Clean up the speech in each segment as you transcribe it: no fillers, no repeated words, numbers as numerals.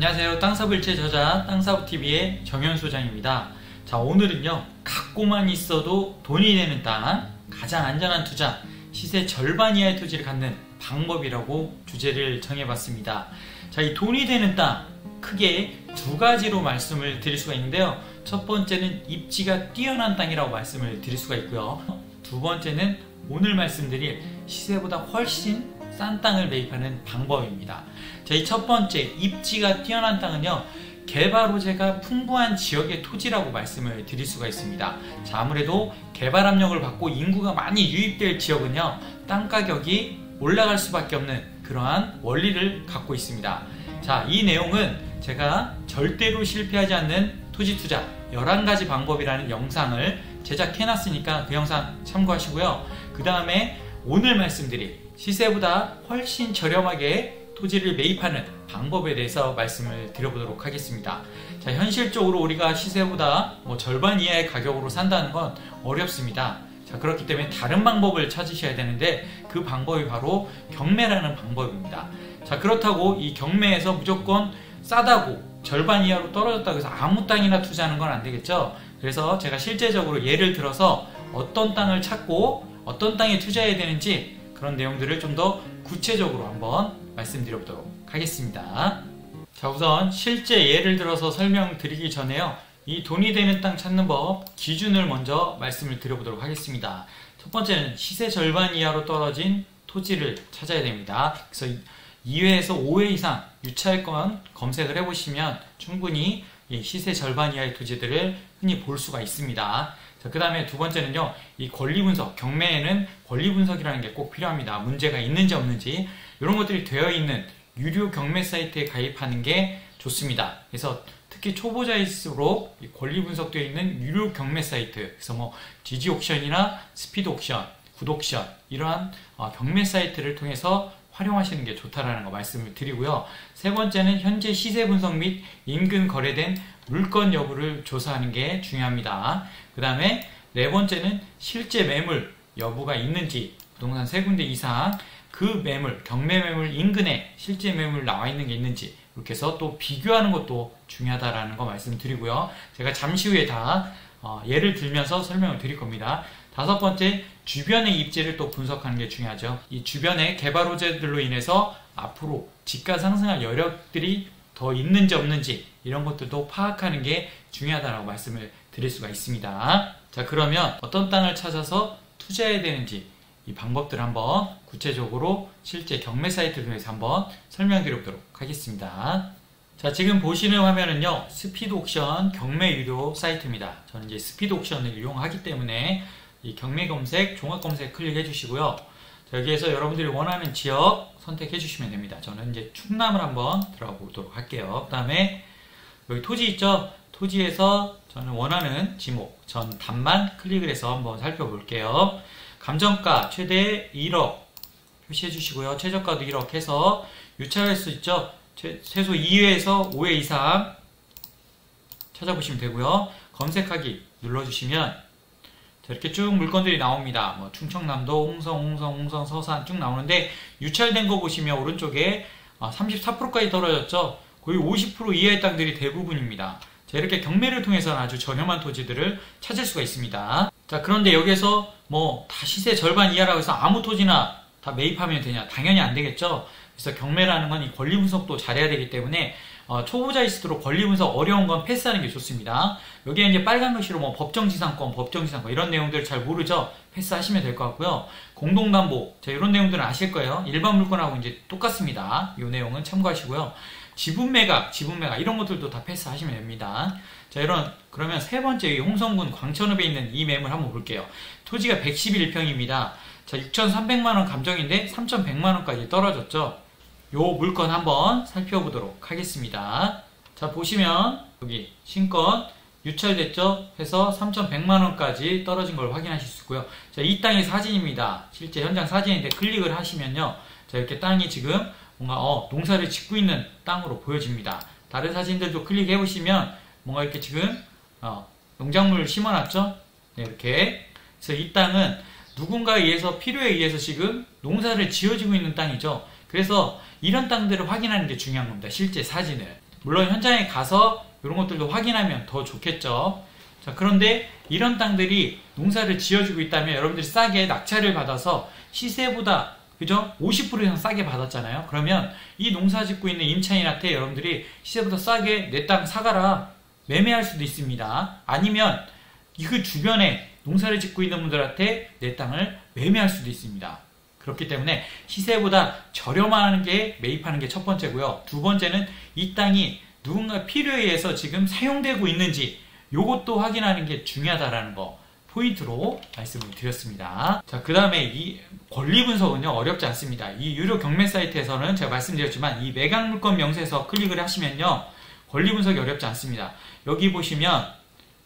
안녕하세요. 땅사업일체 저자 땅사업TV의 정현소장입니다. 자, 오늘은요, 갖고만 있어도 돈이 되는 땅, 가장 안전한 투자, 시세 절반 이하의 토지를 갖는 방법이라고 주제를 정해봤습니다. 자, 이 돈이 되는 땅, 크게 두 가지로 말씀을 드릴 수가 있는데요. 첫 번째는 입지가 뛰어난 땅이라고 말씀을 드릴 수가 있고요. 두 번째는 오늘 말씀드릴 시세보다 훨씬 싼 땅을 매입하는 방법입니다. 자, 이 첫 번째 입지가 뛰어난 땅은요, 개발 호재가 풍부한 지역의 토지라고 말씀을 드릴 수가 있습니다. 자, 아무래도 개발 압력을 받고 인구가 많이 유입될 지역은요, 땅 가격이 올라갈 수밖에 없는 그러한 원리를 갖고 있습니다. 자, 이 내용은 제가 절대로 실패하지 않는 토지 투자 11가지 방법이라는 영상을 제작해 놨으니까 그 영상 참고하시고요. 그 다음에 오늘 말씀드릴 시세보다 훨씬 저렴하게 토지를 매입하는 방법에 대해서 말씀을 드려보도록 하겠습니다. 자, 현실적으로 우리가 시세보다 절반 이하의 가격으로 산다는 건 어렵습니다. 자, 그렇기 때문에 다른 방법을 찾으셔야 되는데 그 방법이 바로 경매라는 방법입니다. 자, 그렇다고 이 경매에서 무조건 싸다고 절반 이하로 떨어졌다고 해서 아무 땅이나 투자하는 건 안 되겠죠. 그래서 제가 실제적으로 예를 들어서 어떤 땅을 찾고 어떤 땅에 투자해야 되는지 그런 내용들을 좀 더 구체적으로 한번 말씀드려보도록 하겠습니다. 자, 우선 실제 예를 들어서 설명드리기 전에요, 이 돈이 되는 땅 찾는 법 기준을 먼저 말씀을 드려보도록 하겠습니다. 첫 번째는 시세 절반 이하로 떨어진 토지를 찾아야 됩니다. 그래서 2회에서 5회 이상 유찰권 검색을 해보시면 충분히 이 시세 절반 이하의 토지들을 흔히 볼 수가 있습니다. 자, 그 다음에 두 번째는요, 이 권리 분석, 경매에는 권리 분석이라는 게 꼭 필요합니다. 문제가 있는지 없는지 이런 것들이 되어 있는 유료 경매 사이트에 가입하는 게 좋습니다. 그래서 특히 초보자일수록 이 권리 분석되어 있는 유료 경매 사이트, 그래서 지지옥션이나 스피드옥션, 굿옥션 이러한 경매 사이트를 통해서 활용하시는 게 좋다라는 거 말씀을 드리고요. 세 번째는 현재 시세 분석 및 인근 거래된 물건 여부를 조사하는 게 중요합니다. 그 다음에 네 번째는 실제 매물 여부가 있는지, 부동산 3군데 이상 그 매물, 경매 매물 인근에 실제 매물 나와 있는 게 있는지 이렇게 해서 또 비교하는 것도 중요하다라는 거 말씀드리고요. 제가 잠시 후에 다 예를 들면서 설명을 드릴 겁니다. 다섯 번째, 주변의 입지를 또 분석하는 게 중요하죠. 이 주변의 개발 호재들로 인해서 앞으로 집가 상승할 여력들이 더 있는지 없는지 이런 것들도 파악하는 게 중요하다고 말씀을 드릴 수가 있습니다. 자, 그러면 어떤 땅을 찾아서 투자해야 되는지 이 방법들 한번 구체적으로 실제 경매 사이트를 통해서 한번 설명드려보도록 하겠습니다. 자, 지금 보시는 화면은요, 스피드옥션 경매 유료 사이트입니다. 저는 이제 스피드옥션을 이용하기 때문에 이 경매 검색, 종합 검색 클릭해 주시고요. 자, 여기에서 여러분들이 원하는 지역 선택해 주시면 됩니다. 저는 이제 충남을 한번 들어가 보도록 할게요. 그 다음에 여기 토지 있죠? 토지에서 저는 원하는 지목, 전 답만 클릭을 해서 한번 살펴볼게요. 감정가 최대 1억 표시해 주시고요. 최저가도 1억 해서 유찰 횟수 있죠? 최소 2회에서 5회 이상 찾아보시면 되고요. 검색하기 눌러주시면 이렇게 쭉 물건들이 나옵니다. 충청남도, 홍성, 서산 쭉 나오는데 유찰된 거 보시면 오른쪽에 34%까지 떨어졌죠. 거의 50% 이하의 땅들이 대부분입니다. 자, 이렇게 경매를 통해서는 아주 저렴한 토지들을 찾을 수가 있습니다. 자, 그런데 여기서 다 시세 절반 이하라고 해서 아무 토지나 다 매입하면 되냐? 당연히 안 되겠죠. 그래서 경매라는 건 이 권리 분석도 잘해야 되기 때문에 초보자일수록 권리 분석 어려운 건 패스하는 게 좋습니다. 여기에 이제 빨간 글씨로 법정지상권 이런 내용들 잘 모르죠? 패스하시면 될 것 같고요. 공동담보, 자, 이런 내용들은 아실 거예요. 일반 물건하고 이제 똑같습니다. 이 내용은 참고하시고요. 지분매각 이런 것들도 다 패스하시면 됩니다. 자, 그러면 세 번째 이 홍성군 광천읍에 있는 이 매물 한번 볼게요. 토지가 111평입니다. 자, 6,300만원 감정인데 3,100만원까지 떨어졌죠. 요 물건 한번 살펴보도록 하겠습니다. 자, 보시면 여기 신권 유찰됐죠? 해서 3,100만원까지 떨어진 걸 확인하실 수 있고요. 자, 이 땅의 사진입니다. 실제 현장 사진인데 클릭을 하시면요, 자, 이렇게 땅이 지금 뭔가 농사를 짓고 있는 땅으로 보여집니다. 다른 사진들도 클릭해 보시면 뭔가 이렇게 지금 농작물을 심어놨죠? 네, 이렇게. 그래서 이 땅은 누군가에 의해서, 필요에 의해서 지금 농사를 지어지고 있는 땅이죠. 그래서 이런 땅들을 확인하는 게 중요한 겁니다. 실제 사진을. 물론 현장에 가서 이런 것들도 확인하면 더 좋겠죠. 자, 그런데 이런 땅들이 농사를 지어주고 있다면 여러분들이 싸게 낙찰을 받아서 시세보다 그죠? 50% 이상 싸게 받았잖아요. 그러면 이 농사 짓고 있는 임차인한테 여러분들이 시세보다 싸게 내 땅 사가라 매매할 수도 있습니다. 아니면 그 주변에 농사를 짓고 있는 분들한테 내 땅을 매매할 수도 있습니다. 그렇기 때문에 시세보다 저렴한 게 매입하는 게 첫 번째고요. 두 번째는 이 땅이 누군가 필요에 의해서 지금 사용되고 있는지 요것도 확인하는 게 중요하다라는 거 포인트로 말씀을 드렸습니다. 자, 그 다음에 이 권리 분석은요 어렵지 않습니다. 이 유료 경매 사이트에서는 제가 말씀드렸지만 이 매각 물건 명세서 클릭을 하시면요 권리 분석이 어렵지 않습니다. 여기 보시면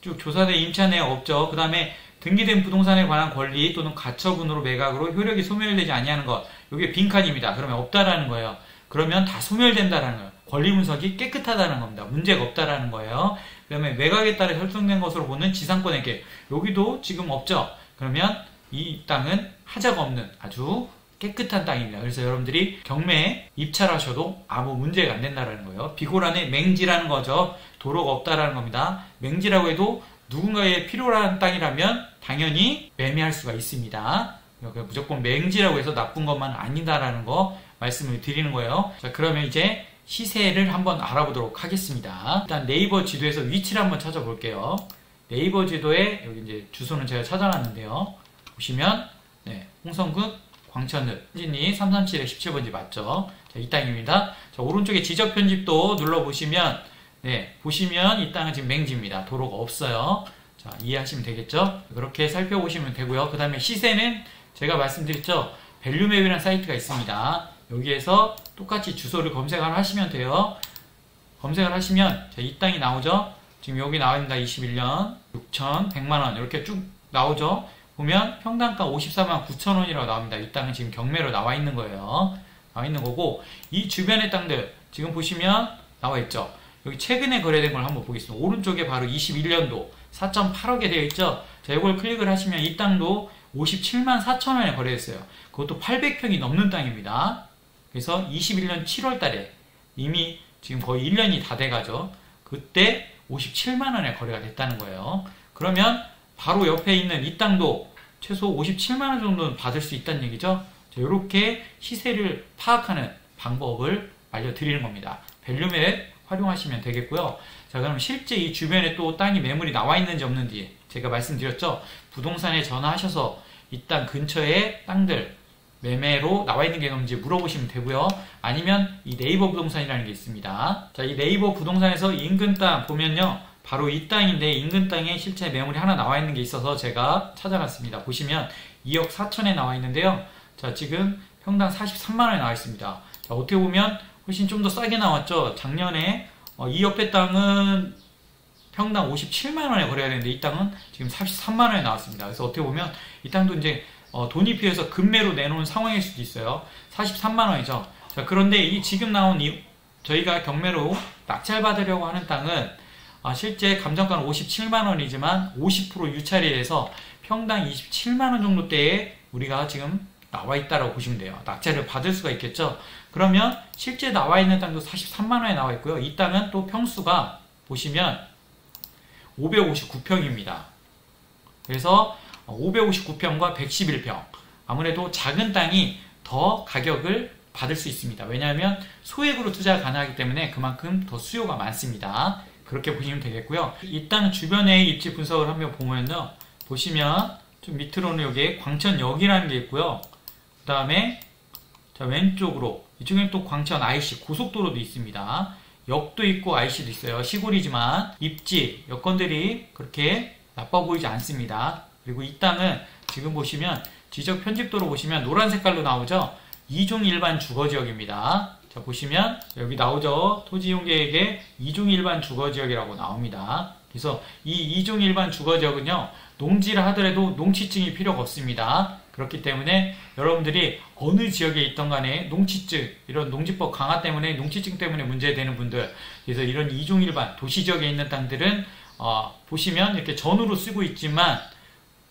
쭉 조사된 임차 내역 없죠. 그 다음에 등기된 부동산에 관한 권리 또는 가처분으로 매각으로 효력이 소멸되지 아니하는 것, 이게 빈칸입니다. 그러면 없다라는 거예요. 그러면 다 소멸된다라는 거예요. 권리 분석이 깨끗하다는 겁니다. 문제가 없다라는 거예요. 그 다음에 매각에 따라 결정된 것으로 보는 지상권에게, 여기도 지금 없죠. 그러면 이 땅은 하자가 없는 아주 깨끗한 땅입니다. 그래서 여러분들이 경매에 입찰하셔도 아무 문제가 안 된다는 거예요. 비고란에 맹지라는 거죠. 도로가 없다라는 겁니다. 맹지라고 해도 누군가의 필요한 땅이라면 당연히 매매할 수가 있습니다. 무조건 맹지라고 해서 나쁜 것만 아니다라는 거 말씀을 드리는 거예요. 자, 그러면 이제 시세를 한번 알아보도록 하겠습니다. 일단 네이버 지도에서 위치를 한번 찾아볼게요. 네이버 지도에 여기 이제 주소는 제가 찾아놨는데요. 보시면 네, 홍성군 광천읍 현진리 337에 17번지 맞죠? 자, 이 땅입니다. 자, 오른쪽에 지적 편집도 눌러보시면 네, 보시면 이 땅은 지금 맹지입니다. 도로가 없어요. 자, 이해하시면 되겠죠? 그렇게 살펴보시면 되고요. 그 다음에 시세는 제가 말씀드렸죠? 밸류맵이라는 사이트가 있습니다. 여기에서 똑같이 주소를 검색을 하시면 돼요. 검색을 하시면 자, 이 땅이 나오죠? 지금 여기 나와있습니다. 21년 6,100만원 이렇게 쭉 나오죠? 보면 평당가 54만 9천원이라고 나옵니다. 이 땅은 지금 경매로 나와 있는 거예요. 나와 있는 거고, 이 주변의 땅들 지금 보시면 나와 있죠. 여기 최근에 거래된 걸 한번 보겠습니다. 오른쪽에 바로 21년도 4.8억에 되어 있죠. 자, 이걸 클릭을 하시면 이 땅도 57만 4천원에 거래했어요. 그것도 800평이 넘는 땅입니다. 그래서 21년 7월 달에 이미 지금 거의 1년이 다 돼가죠. 그때 57만원에 거래가 됐다는 거예요. 그러면 바로 옆에 있는 이 땅도 최소 57만원 정도는 받을 수 있다는 얘기죠. 자, 이렇게 시세를 파악하는 방법을 알려드리는 겁니다. 밸류맵 활용하시면 되겠고요. 자, 그럼 실제 이 주변에 또 땅이 매물이 나와 있는지 없는지 제가 말씀드렸죠. 부동산에 전화하셔서 이 땅 근처에 땅들 매매로 나와 있는 게 없는지 물어보시면 되고요. 아니면 이 네이버 부동산이라는 게 있습니다. 자, 이 네이버 부동산에서 인근 땅 보면요. 바로 이 땅인데 인근 땅에 실제 매물이 하나 나와 있는 게 있어서 제가 찾아갔습니다. 보시면 2억 4천에 나와 있는데요. 자, 지금 평당 43만원에 나와 있습니다. 자, 어떻게 보면 훨씬 좀 더 싸게 나왔죠. 작년에 이 옆에 땅은 평당 57만원에 거래가 되는데 이 땅은 지금 43만원에 나왔습니다. 그래서 어떻게 보면 이 땅도 이제 돈이 필요해서 급매로 내놓은 상황일 수도 있어요. 43만원이죠. 자, 그런데 이 지금 나온 저희가 경매로 낙찰받으려고 하는 땅은 실제 감정가는 57만원이지만 50% 유찰이 돼서 평당 27만원 정도대에 우리가 지금 나와 있다고 보시면 돼요. 낙찰을 받을 수가 있겠죠. 그러면 실제 나와 있는 땅도 43만원에 나와 있고요. 이 땅은 또 평수가 보시면 559평입니다. 그래서 559평과 111평, 아무래도 작은 땅이 더 가격을 받을 수 있습니다. 왜냐하면 소액으로 투자가 가능하기 때문에 그만큼 더 수요가 많습니다. 그렇게 보시면 되겠고요. 이 땅 주변의 입지 분석을 한번 보면요, 보시면 좀 밑으로는 여기에 광천역이라는 게 있고요. 그 다음에 자, 왼쪽으로 이쪽에는 또 광천 IC 고속도로도 있습니다. 역도 있고 IC도 있어요. 시골이지만 입지 여건들이 그렇게 나빠 보이지 않습니다. 그리고 이 땅은 지금 보시면 지적 편집도로 보시면 노란 색깔로 나오죠. 2종 일반 주거지역입니다. 자, 보시면 여기 나오죠. 토지이용계획에 2종 일반 주거지역이라고 나옵니다. 그래서 이 2종 일반 주거지역은요, 농지를 하더라도 농취증이 필요가 없습니다. 그렇기 때문에 여러분들이 어느 지역에 있던 간에 농취증, 이런 농지법 강화 때문에 농취증 때문에 문제되는 분들, 그래서 이런 2종 일반 도시지역에 있는 땅들은 보시면 이렇게 전으로 쓰고 있지만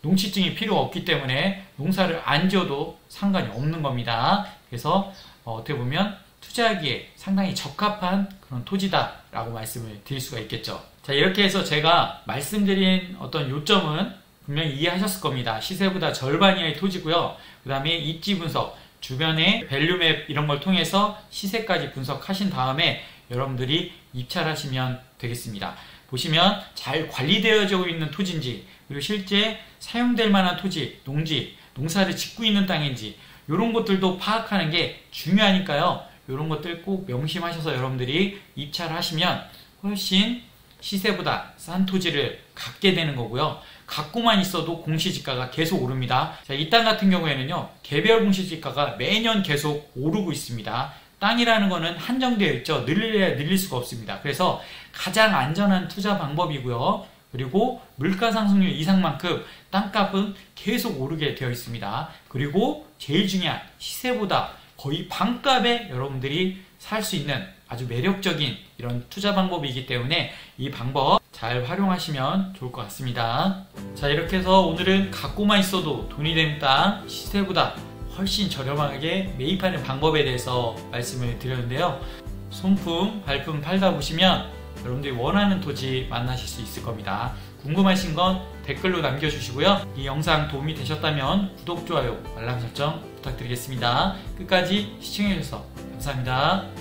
농취증이 필요가 없기 때문에 농사를 안 지어도 상관이 없는 겁니다. 그래서 어떻게 보면 투자하기에 상당히 적합한 그런 토지다라고 말씀을 드릴 수가 있겠죠. 자, 이렇게 해서 제가 말씀드린 어떤 요점은 분명히 이해하셨을 겁니다. 시세보다 절반 이하의 토지고요. 그 다음에 입지 분석, 주변의 밸류맵 이런 걸 통해서 시세까지 분석하신 다음에 여러분들이 입찰하시면 되겠습니다. 보시면 잘 관리되어지고 있는 토지인지, 그리고 실제 사용될 만한 토지, 농지, 농사를 짓고 있는 땅인지 이런 것들도 파악하는 게 중요하니까요. 이런 것들 꼭 명심하셔서 여러분들이 입찰하시면 훨씬 시세보다 싼 토지를 갖게 되는 거고요. 갖고만 있어도 공시지가가 계속 오릅니다. 자, 이 땅 같은 경우에는요, 개별 공시지가가 매년 계속 오르고 있습니다. 땅이라는 거는 한정되어 있죠. 늘려야 늘릴 수가 없습니다. 그래서 가장 안전한 투자 방법이고요. 그리고 물가 상승률 이상만큼 땅값은 계속 오르게 되어 있습니다. 그리고 제일 중요한 시세보다 거의 반값에 여러분들이 살 수 있는 아주 매력적인 이런 투자 방법이기 때문에 이 방법 잘 활용하시면 좋을 것 같습니다. 자, 이렇게 해서 오늘은 갖고만 있어도 돈이 되는 땅, 시세보다 훨씬 저렴하게 매입하는 방법에 대해서 말씀을 드렸는데요. 손품, 발품 팔다 보시면 여러분들이 원하는 토지 만나실 수 있을 겁니다. 궁금하신 건 댓글로 남겨주시고요. 이 영상 도움이 되셨다면 구독, 좋아요, 알람 설정 부탁드리겠습니다. 끝까지 시청해주셔서 감사합니다.